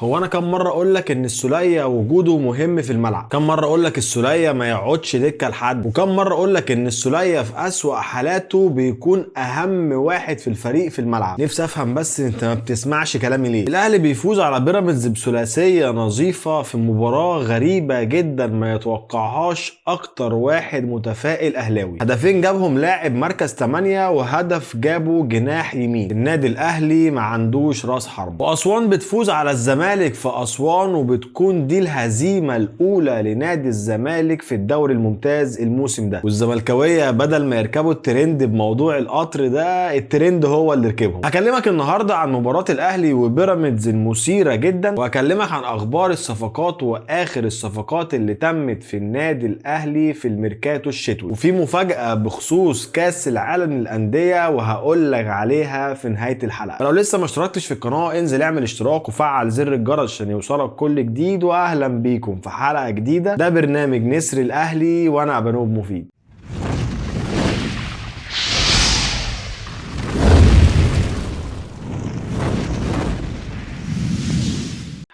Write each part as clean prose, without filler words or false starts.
هو انا كم مره اقول لك ان السوليه وجوده مهم في الملعب؟ كم مره اقول لك السوليه ما يقعدش دكه لحد؟ وكم مره اقول لك ان السوليه في اسوأ حالاته بيكون اهم واحد في الفريق في الملعب؟ نفسي افهم بس انت ما بتسمعش كلامي ليه. الاهلي بيفوز على بيراميدز بثلاثيه نظيفه في مباراه غريبه جدا ما يتوقعهاش اكتر واحد متفائل اهلاوي. هدفين جابهم لاعب مركز 8 وهدف جابه جناح يمين. النادي الاهلي ما عندوش راس حرب. واسوان بتفوز على الزمالك في أسوان وبتكون دي الهزيمة الأولى لنادي الزمالك في الدوري الممتاز الموسم ده. والزملكاوية بدل ما يركبوا الترند بموضوع القطر ده، الترند هو اللي ركبهم. هكلمك النهاردة عن مباراة الأهلي وبيراميدز المثيرة جدا، وهكلمك عن أخبار الصفقات وآخر الصفقات اللي تمت في النادي الأهلي في الميركاتو الشتوي. وفي مفاجأة بخصوص كأس العالم للأندية وهقول لك عليها في نهاية الحلقة. لو لسه ما اشتركتش في القناة انزل اعمل اشتراك وفعل زر الجرس عشان يوصلك كل جديد. واهلا بيكم في حلقة جديدة. ده برنامج نسر الاهلي وانا بنوب مفيد.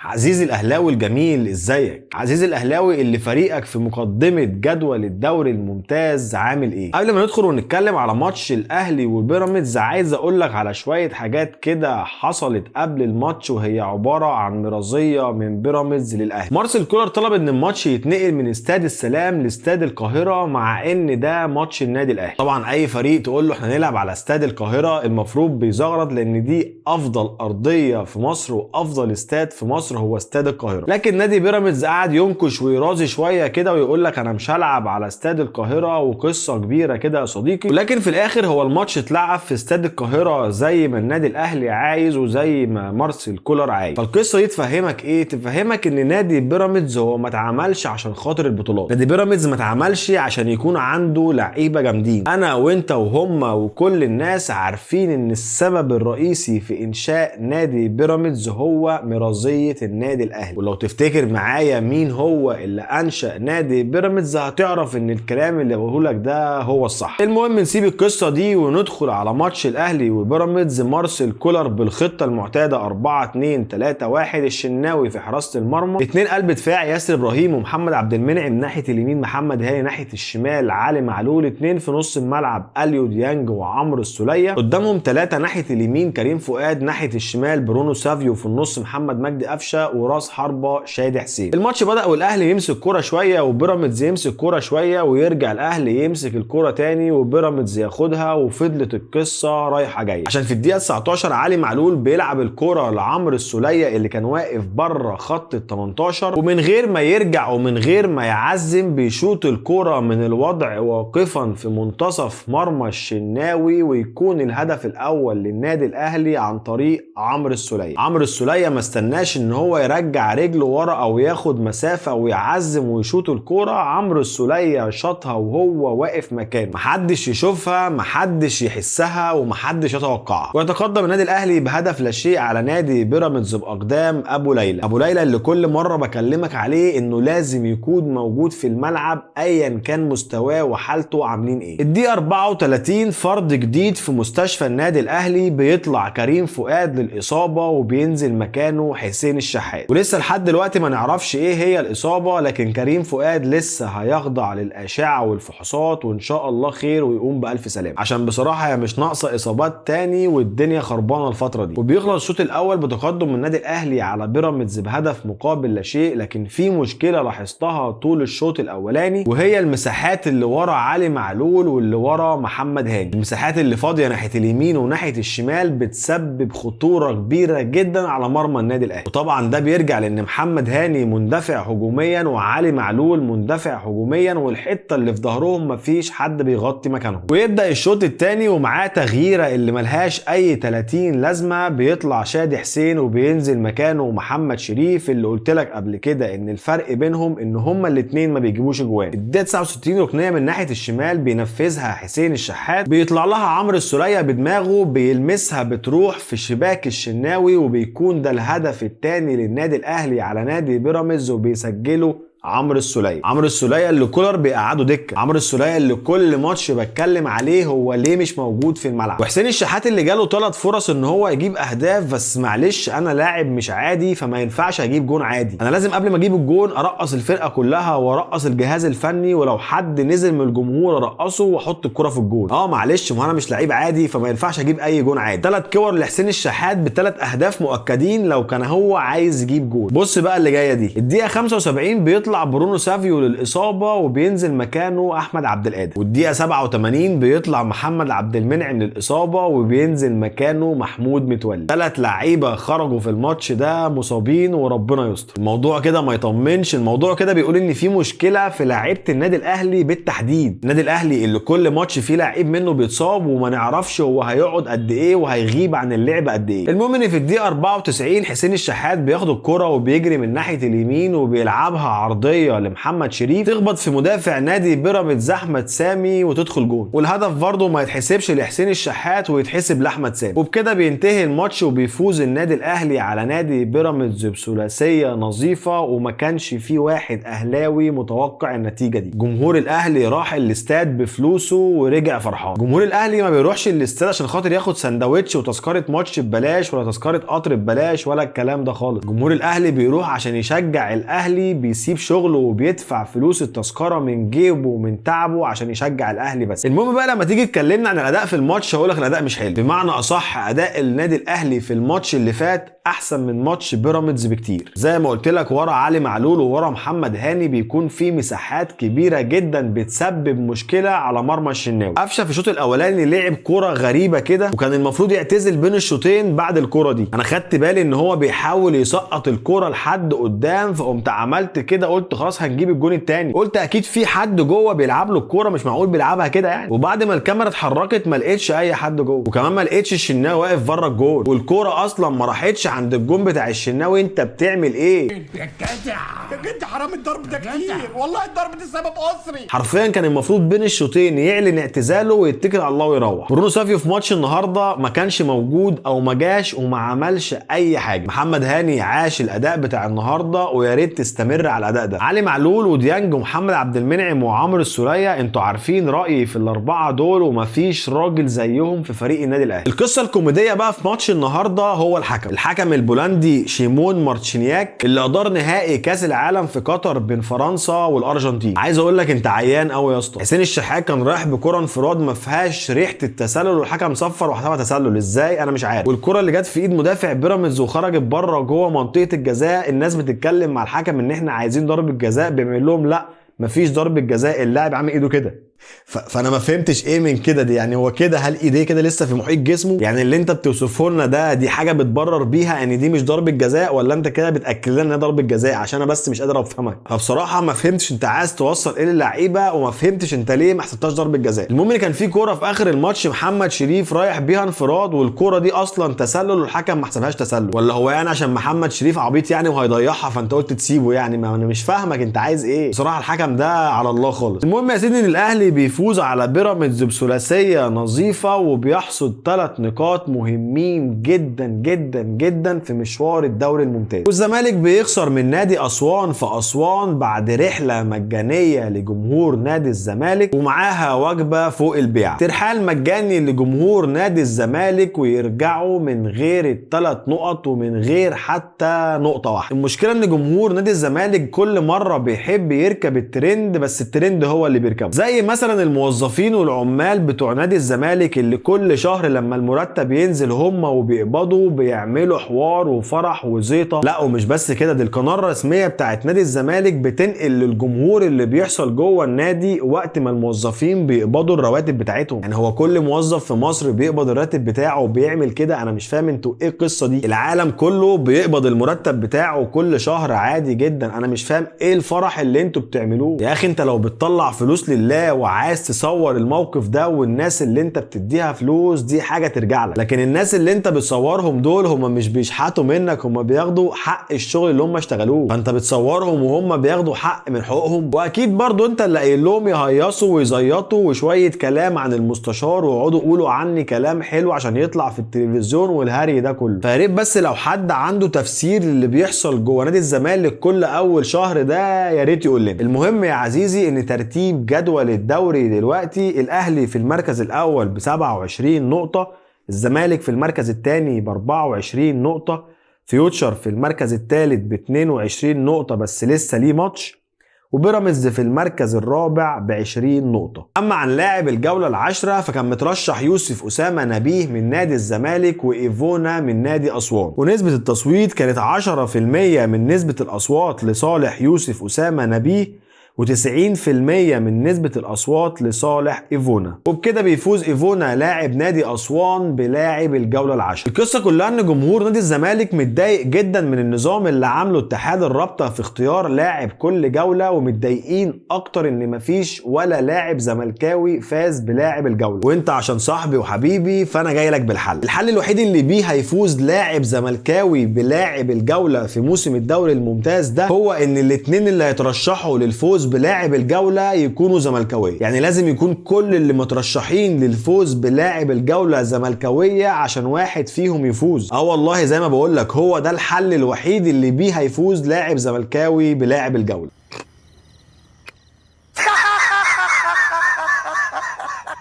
عزيزي الاهلاوي الجميل، ازيك؟ عزيزي الاهلاوي اللي فريقك في مقدمة جدول الدوري الممتاز عامل ايه؟ قبل ما ندخل ونتكلم على ماتش الاهلي وبيراميدز، عايز اقول لك على شوية حاجات كده حصلت قبل الماتش وهي عبارة عن مرضية من بيراميدز للاهلي. مارسيل كولر طلب ان الماتش يتنقل من استاد السلام لاستاد القاهرة، مع ان ده ماتش النادي الاهلي. طبعا اي فريق تقول له احنا نلعب على استاد القاهرة المفروض بيزغرط، لان دي افضل ارضية في مصر وافضل استاد في مصر هو استاد القاهره. لكن نادي بيراميدز قعد ينكش ويرازي شويه كده ويقول لك انا مش هلعب على استاد القاهره، وقصه كبيره كده يا صديقي. ولكن في الاخر هو الماتش اتلعب في استاد القاهره زي ما النادي الاهلي عايز وزي ما مارسيل كولر عايز. فالقصه دي تفهمك ايه؟ تفهمك ان نادي بيراميدز هو ما اتعملش عشان خاطر البطولات. نادي بيراميدز ما اتعملش عشان يكون عنده لعيبه جامدين. انا وانت وهم وكل الناس عارفين ان السبب الرئيسي في انشاء نادي بيراميدز هو مرضيه النادي الاهلي. ولو تفتكر معايا مين هو اللي انشأ نادي بيراميدز هتعرف ان الكلام اللي بقوله لك ده هو الصح. المهم نسيب القصه دي وندخل على ماتش الاهلي وبيراميدز. مارسيل كولر بالخطه المعتاده 4-2-3-1. الشناوي في حراسه المرمى، 2 قلب دفاع ياسر ابراهيم ومحمد عبد المنعم ناحيه اليمين، محمد هاني ناحيه الشمال، علي معلول. 2 في نص الملعب اليو ديانج وعمرو السوليه. قدامهم 3 ناحيه اليمين كريم فؤاد، ناحيه الشمال برونو سافيو، في النص محمد مجدي قفشه، وراس حربة شادي حسين. الماتش بدأ والاهلي يمسك كرة شوية وبيراميدز يمسك كرة شوية، ويرجع الاهلي يمسك الكرة تاني وبيراميدز ياخدها، وفضلت القصة رايحة جاية. عشان في الدقيقة 19 علي معلول بيلعب الكرة لعمرو السولية اللي كان واقف بره خط ال 18، ومن غير ما يرجع ومن غير ما يعزم بيشوط الكرة من الوضع واقفا في منتصف مرمى الشناوي، ويكون الهدف الاول للنادي الاهلي عن طريق عمرو السولية. عمرو السولية ما استناش ان هو يرجع رجله ورا او ياخد مسافه ويعزم ويشوط الكوره. عمرو السولية شاطها وهو واقف مكانه، محدش يشوفها، محدش يحسها، ومحدش يتوقعها. ويتقدم النادي الاهلي بهدف لا شيء على نادي بيراميدز باقدام ابو ليلى. ابو ليلى اللي كل مره بكلمك عليه انه لازم يكون موجود في الملعب ايا كان مستواه وحالته عاملين ايه. الدقيقه 34 فرد جديد في مستشفى النادي الاهلي، بيطلع كريم فؤاد للاصابه وبينزل مكانه حسين الشحات. ولسه لحد دلوقتي ما نعرفش ايه هي الاصابه، لكن كريم فؤاد لسه هيخضع للاشعه والفحوصات وان شاء الله خير ويقوم بالف سلامه، عشان بصراحه هي مش ناقصه اصابات تاني والدنيا خربانه الفتره دي. وبيخلص الشوط الاول بتقدم من النادي الاهلي على بيراميدز بهدف مقابل لا شيء. لكن في مشكله لاحظتها طول الشوط الاولاني، وهي المساحات اللي ورا علي معلول واللي ورا محمد هاني. المساحات اللي فاضيه ناحيه اليمين وناحيه الشمال بتسبب خطوره كبيره جدا على مرمى النادي الاهلي. وطبعا ده بيرجع لان محمد هاني مندفع هجوميا وعلي معلول مندفع هجوميا، والحته اللي في ظهرهم مفيش حد بيغطي مكانهم. ويبدا الشوط الثاني ومعاه تغييره اللي ملهاش اي 30 لازمه. بيطلع شادي حسين وبينزل مكانه محمد شريف، اللي قلت لك قبل كده ان الفرق بينهم ان هما الاثنين ما بيجيبوش اجوان. الدقيقه 69 ركنيه من ناحيه الشمال بينفذها حسين الشحات، بيطلع لها عمرو السولية بدماغه بيلمسها بتروح في شباك الشناوي، وبيكون ده الهدف الثاني للنادي الاهلي على نادي بيراميدز وبيسجله عمرو السولية. عمرو السولية اللي كولر بيقعده دكه، عمرو السولية اللي كل ماتش بتكلم عليه هو ليه مش موجود في الملعب. وحسين الشحات اللي جاله 3 فرص ان هو يجيب اهداف، بس معلش انا لاعب مش عادي فما ينفعش اجيب جون عادي، انا لازم قبل ما اجيب الجون ارقص الفرقه كلها وارقص الجهاز الفني، ولو حد نزل من الجمهور ارقصه واحط الكره في الجون. معلش ما انا مش لعيب عادي فما ينفعش اجيب اي جون عادي. 3 كور لحسين الشحات ب3 اهداف مؤكدين لو كان هو عايز يجيب جون. بص بقى اللي جايه دي، الدقيقه 75 بيطلع برونو سافيو للاصابه وبينزل مكانه احمد عبد القادر، والدقيقه 87 بيطلع محمد عبد المنعم للاصابه وبينزل مكانه محمود متولي. 3 لعيبه خرجوا في الماتش ده مصابين وربنا يستر. الموضوع كده ما يطمنش، الموضوع كده بيقول ان في مشكله في لعيبه النادي الاهلي بالتحديد. النادي الاهلي اللي كل ماتش فيه لعيب منه بيتصاب وما نعرفش هو هيقعد قد ايه وهيغيب عن اللعب قد ايه. المهم ان في الدقيقه 94 حسين الشحات بياخد الكره وبيجري من ناحيه اليمين وبيلعبها عرضيه لمحمد شريف تخبط في مدافع نادي بيراميدز احمد سامي وتدخل جون، والهدف برضه ما يتحسبش لحسين الشحات ويتحسب لاحمد سامي. وبكده بينتهي الماتش وبيفوز النادي الاهلي على نادي بيراميدز بثلاثيه نظيفه، وما كانش في واحد اهلاوي متوقع النتيجه دي. جمهور الاهلي راح الاستاد بفلوسه ورجع فرحان. جمهور الاهلي ما بيروحش الاستاد عشان خاطر ياخد سندوتش وتذكره ماتش ببلاش ولا تذكره قطر ببلاش ولا الكلام ده خالص. جمهور الاهلي بيروح عشان يشجع الاهلي، بيسيب شغله وبيدفع فلوس التذكره من جيبه ومن تعبه عشان يشجع الاهلي بس. المهم بقى لما تيجي تكلمنا عن الاداء في الماتش هقول لك الاداء مش حلو، بمعنى اصح اداء النادي الاهلي في الماتش اللي فات احسن من ماتش بيراميدز بكتير. زي ما قلت لك ورا علي معلول وورا محمد هاني بيكون في مساحات كبيره جدا بتسبب مشكله على مرمى الشناوي. قفشه في الشوط الاولاني لعب كوره غريبه كده وكان المفروض يعتزل بين الشوطين بعد الكوره دي. انا خدت بالي ان هو بيحاول يسقط الكوره لحد قدام، فقمت عملت كده قلت خلاص هنجيب الجون الثاني، قلت اكيد في حد جوه بيلعب له الكوره، مش معقول بيلعبها كده يعني. وبعد ما الكاميرا اتحركت ما لقيتش اي حد جوه، وكمان ما لقيتش الشناوي واقف بره الجون، والكوره اصلا ما راحتش عند الجون بتاع الشناوي. انت بتعمل ايه يا جدع يا جدع؟ حرام الضرب ده كتير والله، الضرب ده سبب اسري. حرفيا كان المفروض بين الشوطين يعلن اعتزاله ويتكل على الله ويروح. برونو سافيو في ماتش النهارده ما كانش موجود او ما جاش وما عملش اي حاجه. محمد هاني عاش الاداء بتاع النهارده ويا ريت تستمر على الاداء ده. علي معلول وديانج ومحمد عبد المنعم وعمرو السولية انتوا عارفين رايي في الاربعه دول ومفيش راجل زيهم في فريق النادي الاهلي. القصه الكوميديه بقى في ماتش النهارده هو الحكم البولندي شيمون مارتشينياك اللي ادار نهائي كاس العالم في قطر بين فرنسا والارجنتين. عايز اقول لك انت عيان قوي يا اسطى. حسين الشحات كان رايح بكره انفراد ما فيهاش ريحه التسلل والحكم صفر وحسبها تسلل، ازاي انا مش عارف. والكره اللي جت في ايد مدافع بيراميدز وخرجت بره جوه منطقه الجزاء، الناس بتتكلم مع الحكم ان احنا عايزين ضربه جزاء، بيعمل لهم لا مفيش ضربه جزاء، اللاعب عامل ايده كده. فانا ما فهمتش ايه من كده دي، يعني هو كده هل ايديه كده لسه في محيط جسمه؟ يعني اللي انت بتوصفه لنا ده دي حاجه بتبرر بيها ان دي مش ضربه جزاء، ولا انت كده بتاكد لنا انها ضربه جزاء؟ عشان انا بس مش قادر افهمك. فبصراحه ما فهمتش انت عايز توصل ايه للعيبه، وما فهمتش انت ليه ما حسبتهاش ضربه جزاء. المهم ان كان في كوره في اخر الماتش محمد شريف رايح بيها انفراد والكوره دي اصلا تسلل والحكم ما حسبهاش تسلل، ولا هو يعني عشان محمد شريف عبيط يعني وهيضيعها فانت قلت تسيبه يعني؟ ما انا مش فاهمك انت عايز ايه بصراحه. الحكم ده على الله خالص. المهم يا سيدي ان الاهلي بيفوز على بيراميدز بثلاثيه نظيفه وبيحصد 3 نقاط مهمين جدا جدا جدا في مشوار الدوري الممتاز. والزمالك بيخسر من نادي اسوان في اسوان بعد رحله مجانيه لجمهور نادي الزمالك ومعاها وجبه فوق البيع. ترحال مجاني لجمهور نادي الزمالك ويرجعوا من غير ال3 نقط ومن غير حتى نقطه واحده. المشكله ان جمهور نادي الزمالك كل مره بيحب يركب الترند، بس الترند هو اللي بيركبه. زي مثلا الموظفين والعمال بتوع نادي الزمالك اللي كل شهر لما المرتب ينزل هم وبيقبضوا بيعملوا حوار وفرح وزيطه. لا ومش بس كده، دي القناه الرسميه بتاعت نادي الزمالك بتنقل للجمهور اللي بيحصل جوه النادي وقت ما الموظفين بيقبضوا الرواتب بتاعتهم. يعني هو كل موظف في مصر بيقبض الراتب بتاعه وبيعمل كده؟ انا مش فاهم انتوا ايه القصه دي. العالم كله بيقبض المرتب بتاعه كل شهر عادي جدا، انا مش فاهم ايه الفرح اللي انتوا بتعملوه. يا اخي انت لو بتطلع فلوس لله وعايز تصور الموقف ده، والناس اللي انت بتديها فلوس دي حاجه ترجع لك، لكن الناس اللي انت بتصورهم دول هم مش بيشحتوا منك، هم بياخدوا حق الشغل اللي هم اشتغلوه، فانت بتصورهم وهم بياخدوا حق من حقوقهم. واكيد برضو انت اللي قايل لهم يهيصوا ويزيطوا وشويه كلام عن المستشار ويقعدوا يقولوا عني كلام حلو عشان يطلع في التلفزيون والهري ده كله. فياريت بس لو حد عنده تفسير للي بيحصل جوه نادي الزمالك كل اول شهر ده يا ريت يقول لنا. المهم يا عزيزي ان ترتيب جدول الدوري دلوقتي الاهلي في المركز الاول ب 27 نقطه، الزمالك في المركز الثاني ب 24 نقطه، فيوتشر في المركز الثالث ب 22 نقطه بس لسه ليه ماتش، وبيراميدز في المركز الرابع ب 20 نقطة. أما عن لاعب الجولة العاشرة فكان مترشح يوسف أسامة نبيه من نادي الزمالك وإيفونا من نادي أسوان، ونسبة التصويت كانت 10% من نسبة الأصوات لصالح يوسف أسامة نبيه و90% من نسبة الأصوات لصالح إيفونا، وبكده بيفوز إيفونا لاعب نادي أسوان بلاعب الجولة العاشرة. القصة كلها إن جمهور نادي الزمالك متضايق جدا من النظام اللي عامله اتحاد الرابطة في اختيار لاعب كل جولة، ومتضايقين أكتر إن مفيش ولا لاعب زملكاوي فاز بلاعب الجولة. وأنت عشان صاحبي وحبيبي فأنا جاي لك بالحل. الحل الوحيد اللي بيه هيفوز لاعب زملكاوي بلاعب الجولة في موسم الدوري الممتاز ده هو إن الاتنين اللي هيترشحوا للفوز بلاعب الجولة يكونوا زملكاوية. يعني لازم يكون كل اللي مترشحين للفوز بلاعب الجولة زملكاوية عشان واحد فيهم يفوز. والله زي ما بقولك هو ده الحل الوحيد اللي بيه هيفوز لاعب زملكاوي بلاعب الجولة.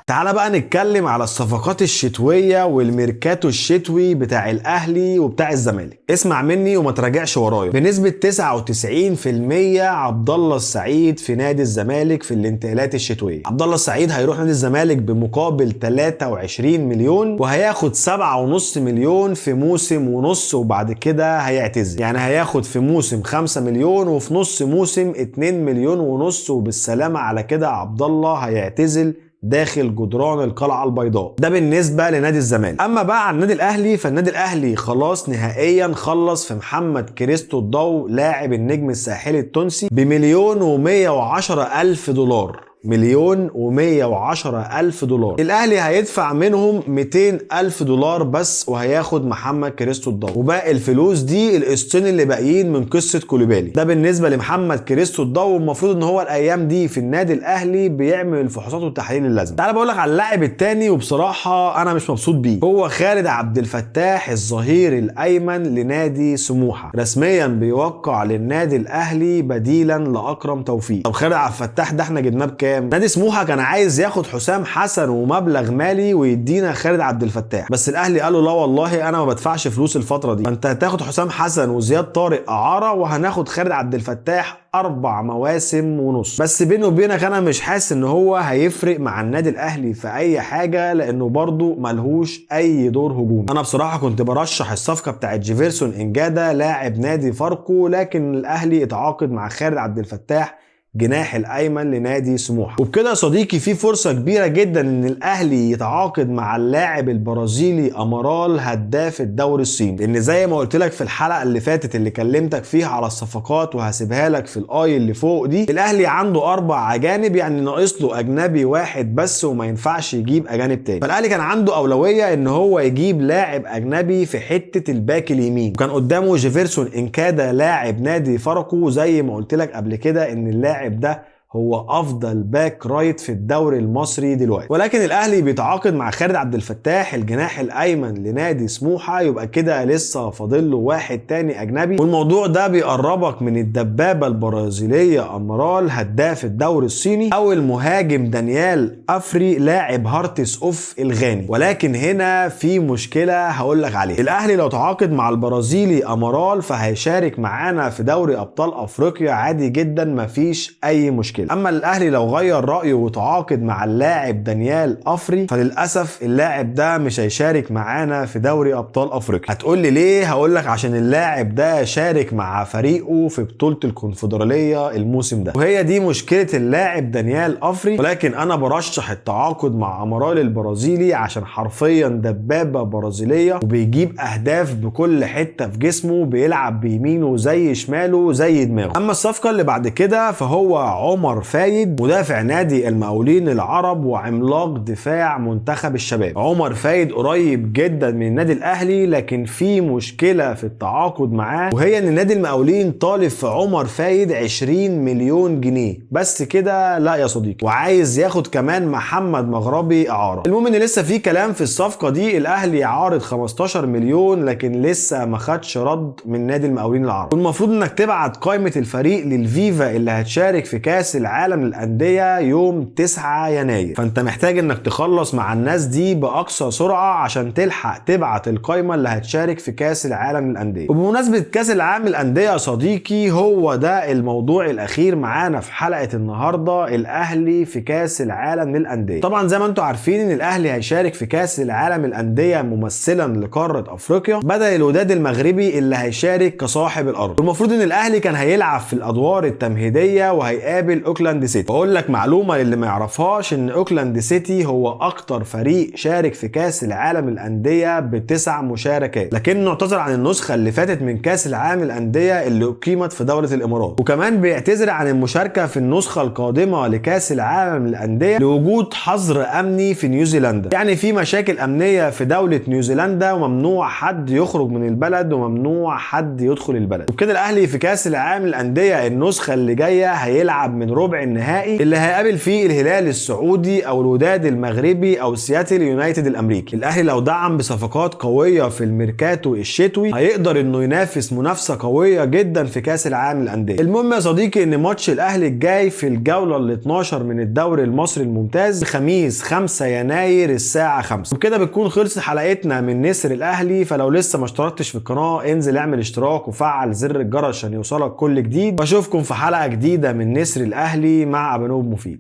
تعال بقى نتكلم على الصفقات الشتوية والميركاتو الشتوي بتاع الأهلي وبتاع الزمالك. اسمع مني وما تراجعش ورايا. بنسبة 99% عبد الله السعيد في نادي الزمالك في الانتقالات الشتوية. عبد الله السعيد هيروح نادي الزمالك بمقابل 23 مليون وهياخد 7.5 مليون في موسم ونص وبعد كده هيعتزل. يعني هياخد في موسم 5 مليون وفي نص موسم 2 مليون ونص، وبالسلامة على كده عبد الله هيعتزل داخل جدران القلعة البيضاء. ده بالنسبة لنادي الزمالك. اما بقى عن النادي الاهلي فالنادي الاهلي خلاص نهائيا خلص في محمد كريستو الضو لاعب النجم الساحلي التونسي ب1,110,000 دولار. 1,110,000 دولار. الاهلي هيدفع منهم 200,000 دولار بس وهياخد محمد كريستو الضو، وباقي الفلوس دي القسطين اللي باقيين من قصه كوليبالي. ده بالنسبه لمحمد كريستو الضو. المفروض ان هو الايام دي في النادي الاهلي بيعمل الفحوصات والتحاليل اللازمه. تعال بقول لك على اللاعب الثاني وبصراحه انا مش مبسوط بيه، هو خالد عبد الفتاح الظهير الايمن لنادي سموحه. رسميا بيوقع للنادي الاهلي بديلا لاكرم توفيق. طب خالد عبد الفتاح ده احنا جبناه بكام؟ نادي سموحه كان عايز ياخد حسام حسن ومبلغ مالي ويدينا خالد عبد الفتاح، بس الاهلي قالوا لا والله انا ما بدفعش فلوس الفتره دي، فانت هتاخد حسام حسن وزياد طارق اعاره وهناخد خالد عبد الفتاح 4 مواسم ونص. بس بيني وبينك انا مش حاسس ان هو هيفرق مع النادي الاهلي في اي حاجه، لانه برضو ملهوش اي دور هجومي. انا بصراحه كنت برشح الصفقه بتاعت جيفيرسون انجادا لاعب نادي فاركو، لكن الاهلي اتعاقد مع خالد عبد الفتاح جناح الايمن لنادي سموحه. وبكده يا صديقي في فرصه كبيره جدا ان الاهلي يتعاقد مع اللاعب البرازيلي امارال هداف الدوري الصيني، لان زي ما قلت لك في الحلقه اللي فاتت اللي كلمتك فيها على الصفقات وهسيبها لك في الاي اللي فوق دي، الاهلي عنده 4 اجانب، يعني ناقص له اجنبي واحد بس وما ينفعش يجيب اجانب تاني. فالاهلي كان عنده اولويه ان هو يجيب لاعب اجنبي في حته الباك اليمين، وكان قدامه جيفيرسون انكادا لاعب نادي فاركو. زي ما قلت لك قبل كده ان اللاعب ده هو افضل باك رايت في الدوري المصري دلوقتي، ولكن الاهلي بيتعاقد مع خالد عبد الفتاح الجناح الايمن لنادي سموحه، يبقى كده لسه فاضل له واحد تاني اجنبي، والموضوع ده بيقربك من الدبابه البرازيليه امارال هداف الدوري الصيني او المهاجم دانيال افري لاعب هارتس اوف الغاني. ولكن هنا في مشكله هقول لك عليها. الاهلي لو تعاقد مع البرازيلي امارال فهيشارك معانا في دوري ابطال افريقيا عادي جدا، مفيش اي مشكله. اما الاهلي لو غير رايه وتعاقد مع اللاعب دانيال افري فللاسف اللاعب ده مش هيشارك معانا في دوري ابطال افريقيا. هتقول لي ليه؟ هقول لك عشان اللاعب ده شارك مع فريقه في بطوله الكونفدراليه الموسم ده، وهي دي مشكله اللاعب دانيال افري. ولكن انا برشح التعاقد مع امارال البرازيلي عشان حرفيا دبابه برازيليه وبيجيب اهداف بكل حته في جسمه، بيلعب بيمينه زي شماله زي دماغه. اما الصفقه اللي بعد كده فهو عمر عمر فايد مدافع نادي المقاولين العرب وعملاق دفاع منتخب الشباب. عمر فايد قريب جدا من النادي الاهلي، لكن في مشكله في التعاقد معاه، وهي ان نادي المقاولين طالب في عمر فايد 20 مليون جنيه بس كده. لا يا صديقي، وعايز ياخد كمان محمد مغربي اعاره. المهم ان لسه في كلام في الصفقه دي. الاهلي عارض 15 مليون لكن لسه ما خدش رد من نادي المقاولين العرب. والمفروض انك تبعت قائمه الفريق للفيفا اللي هتشارك في كاس العالم للانديه يوم 9 يناير، فانت محتاج انك تخلص مع الناس دي باقصى سرعه عشان تلحق تبعت القائمه اللي هتشارك في كاس العالم للانديه. وبمناسبه كاس العالم للانديه يا صديقي، هو ده الموضوع الاخير معانا في حلقه النهارده، الاهلي في كاس العالم للانديه. طبعا زي ما انتم عارفين ان الاهلي هيشارك في كاس العالم للانديه ممثلا لقاره افريقيا بدل الوداد المغربي اللي هيشارك كصاحب الارض. والمفروض ان الاهلي كان هيلعب في الادوار التمهيديه وهيقابل اوكلاند سيتي. بقول لك معلومه للي ما يعرفهاش، ان اوكلاند سيتي هو اكتر فريق شارك في كاس العالم للانديه ب9 مشاركات، لكنه اعتذر عن النسخه اللي فاتت من كاس العالم للانديه اللي اقيمت في دوله الامارات، وكمان بيعتذر عن المشاركه في النسخه القادمه لكاس العالم للانديه لوجود حظر امني في نيوزيلندا. يعني في مشاكل امنيه في دوله نيوزيلندا وممنوع حد يخرج من البلد وممنوع حد يدخل البلد. وبكده الاهلي في كاس العالم للانديه النسخه اللي جايه هيلعب من ربع النهائي اللي هيقابل فيه الهلال السعودي او الوداد المغربي او سياتل يونايتد الامريكي. الاهلي لو دعم بصفقات قويه في الميركاتو الشتوي هيقدر انه ينافس منافسه قويه جدا في كاس العالم للانديه. المهم يا صديقي ان ماتش الاهلي الجاي في الجوله ال 12 من الدوري المصري الممتاز الخميس 5 يناير الساعه 5. وبكده بتكون خلصت حلقتنا من نسر الاهلي. فلو لسه ما اشتركتش في القناه انزل اعمل اشتراك وفعل زر الجرس عشان يوصلك كل جديد، واشوفكم في حلقه جديده من نسر الاهلي مع ابو نوب مفيد.